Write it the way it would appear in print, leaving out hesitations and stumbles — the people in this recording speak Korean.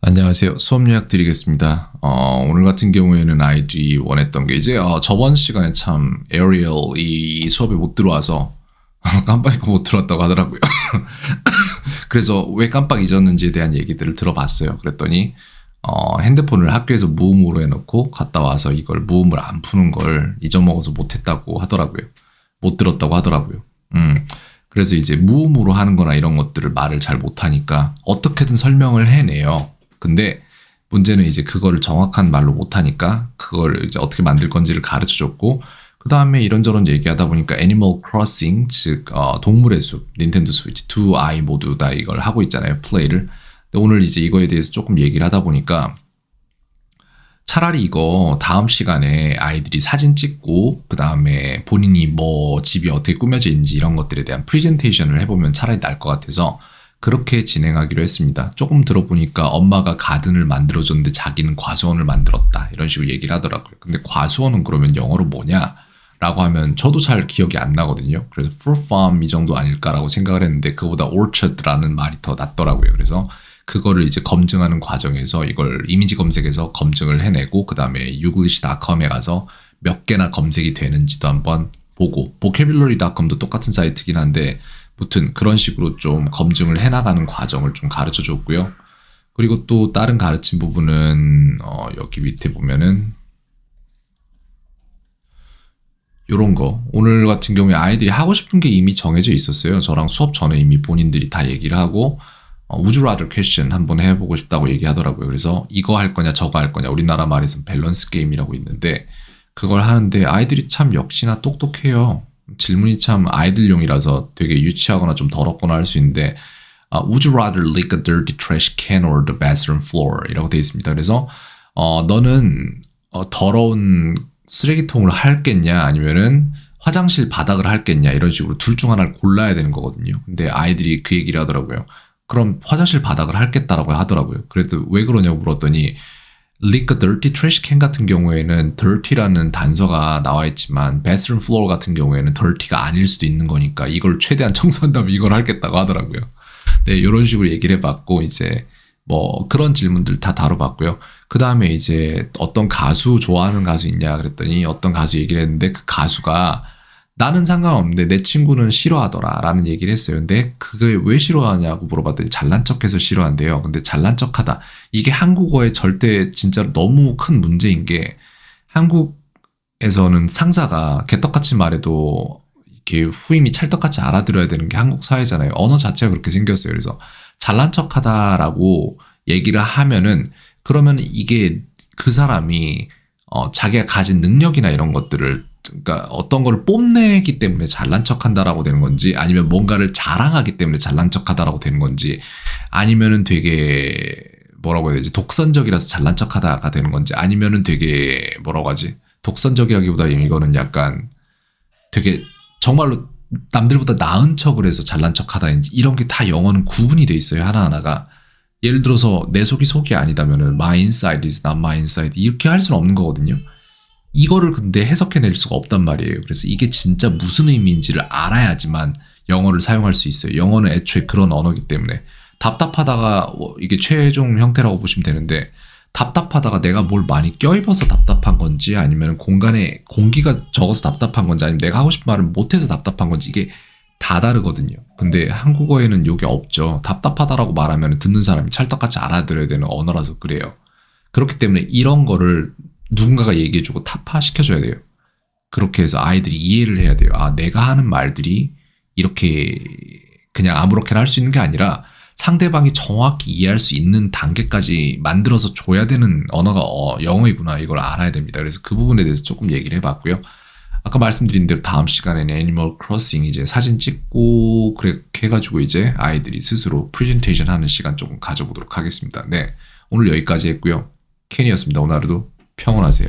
안녕하세요. 수업 요약 드리겠습니다. 오늘 같은 경우에는 아이들이 원했던 게 이제 저번 시간에 참 에어리얼이 수업에 못 들어와서 깜빡 잊고 못 들어왔다고 하더라고요. 그래서 왜 깜빡 잊었는지에 대한 얘기들을 들어봤어요. 그랬더니 핸드폰을 학교에서 무음으로 해놓고 갔다 와서 이걸 무음을 안 푸는 걸 잊어먹어서 못했다고 하더라고요. 못 들었다고 하더라고요. 그래서 이제 무음으로 하는 거나 이런 것들을 말을 잘 못하니까 어떻게든 설명을 해내요. 근데 문제는 이제 그거를 정확한 말로 못하니까 그걸 이제 어떻게 만들 건지를 가르쳐줬고, 그 다음에 이런저런 얘기하다 보니까 애니멀 크로싱, 즉 동물의 숲, 닌텐도 스위치 두 아이 모두 다 이걸 하고 있잖아요, 플레이를. 근데 오늘 이제 이거에 대해서 조금 얘기를 하다 보니까 차라리 이거 다음 시간에 아이들이 사진 찍고 그 다음에 본인이 뭐 집이 어떻게 꾸며져 있는지 이런 것들에 대한 프레젠테이션을 해보면 차라리 나을 것 같아서 그렇게 진행하기로 했습니다. 조금 들어보니까 엄마가 가든을 만들어줬는데 자기는 과수원을 만들었다, 이런 식으로 얘기를 하더라고요. 근데 과수원은 그러면 영어로 뭐냐? 라고 하면 저도 잘 기억이 안 나거든요. 그래서 fruit farm 이 정도 아닐까라고 생각을 했는데 그거보다 orchard라는 말이 더 낫더라고요. 그래서 그거를 이제 검증하는 과정에서 이걸 이미지 검색해서 검증을 해내고 그 다음에 youglish.com에 가서 몇 개나 검색이 되는지도 한번 보고, vocabulary.com도 똑같은 사이트긴 한데 무튼 그런 식으로 좀 검증을 해나가는 과정을 좀 가르쳐 줬고요. 그리고 또 다른 가르친 부분은 여기 밑에 보면은 요런 거, 오늘 같은 경우에 아이들이 하고 싶은 게 이미 정해져 있었어요. 저랑 수업 전에 이미 본인들이 다 얘기를 하고 would you rather question 한번 해보고 싶다고 얘기하더라고요. 그래서 이거 할 거냐 저거 할 거냐, 우리나라 말에서는 밸런스 게임이라고 있는데 그걸 하는데 아이들이 참 역시나 똑똑해요. 질문이 참 아이들용이라서 되게 유치하거나 좀 더럽거나 할 수 있는데 would you rather lick a dirty trash can or the bathroom floor? 이라고 되어 있습니다. 그래서 너는 더러운 쓰레기통을 할겠냐 아니면은 화장실 바닥을 할겠냐, 이런 식으로 둘 중 하나를 골라야 되는 거거든요. 근데 아이들이 그 얘기를 하더라고요. 그럼 화장실 바닥을 할겠다라고 하더라고요. 그래도 왜 그러냐고 물었더니 lick a dirty trash can 같은 경우에는 dirty라는 단서가 나와 있지만 bathroom floor 같은 경우에는 dirty가 아닐 수도 있는 거니까 이걸 최대한 청소한다면 이걸 하겠다고 하더라고요. 네, 이런 식으로 얘기를 해봤고 이제 뭐 그런 질문들 다 다뤄봤고요. 그 다음에 이제 어떤 가수 좋아하는 가수 있냐 그랬더니 어떤 가수 얘기를 했는데 그 가수가 나는 상관없는데 내 친구는 싫어하더라 라는 얘기를 했어요. 근데 그게 왜 싫어하냐고 물어봤더니 잘난 척해서 싫어한대요. 근데 잘난 척하다, 이게 한국어에 절대 진짜로 너무 큰 문제인 게, 한국에서는 상사가 개떡같이 말해도 이렇게 후임이 찰떡같이 알아들어야 되는 게 한국 사회잖아요. 언어 자체가 그렇게 생겼어요. 그래서 잘난 척하다라고 얘기를 하면은 그러면 이게 그 사람이 자기가 가진 능력이나 이런 것들을, 그러니까 어떤 걸 뽐내기 때문에 잘난 척한다라고 되는 건지, 아니면 뭔가를 자랑하기 때문에 잘난 척하다라고 되는 건지, 아니면은 되게 뭐라고 해야 되지, 독선적이라서 잘난 척하다가 되는 건지, 아니면은 되게 뭐라고 하지, 독선적이라기보다 이거는 약간 되게 정말로 남들보다 나은 척을 해서 잘난 척하다인지, 이런 게 다 영어는 구분이 돼 있어요, 하나하나가. 예를 들어서 내 속이 속이 아니다면은 my inside is not my inside 이렇게 할 수는 없는 거거든요. 이거를 근데 해석해낼 수가 없단 말이에요. 그래서 이게 진짜 무슨 의미인지를 알아야지만 영어를 사용할 수 있어요. 영어는 애초에 그런 언어이기 때문에. 답답하다가 이게 최종 형태라고 보시면 되는데, 답답하다가 내가 뭘 많이 껴입어서 답답한 건지, 아니면 공간에 공기가 적어서 답답한 건지, 아니면 내가 하고 싶은 말을 못해서 답답한 건지, 이게 다 다르거든요. 근데 한국어에는 이게 없죠. 답답하다라고 말하면 듣는 사람이 찰떡같이 알아들어야 되는 언어라서 그래요. 그렇기 때문에 이런 거를 누군가가 얘기해주고 타파시켜줘야 돼요. 그렇게 해서 아이들이 이해를 해야 돼요. 아, 내가 하는 말들이 이렇게 그냥 아무렇게나 할 수 있는 게 아니라 상대방이 정확히 이해할 수 있는 단계까지 만들어서 줘야 되는 언어가 영어이구나, 이걸 알아야 됩니다. 그래서 그 부분에 대해서 조금 얘기를 해봤고요. 아까 말씀드린 대로 다음 시간에는 애니멀 크로싱 이제 사진 찍고 그렇게 해가지고 이제 아이들이 스스로 프레젠테이션 하는 시간 조금 가져보도록 하겠습니다. 네, 오늘 여기까지 했고요. 켄이었습니다. 오늘 하루도 평온하세요.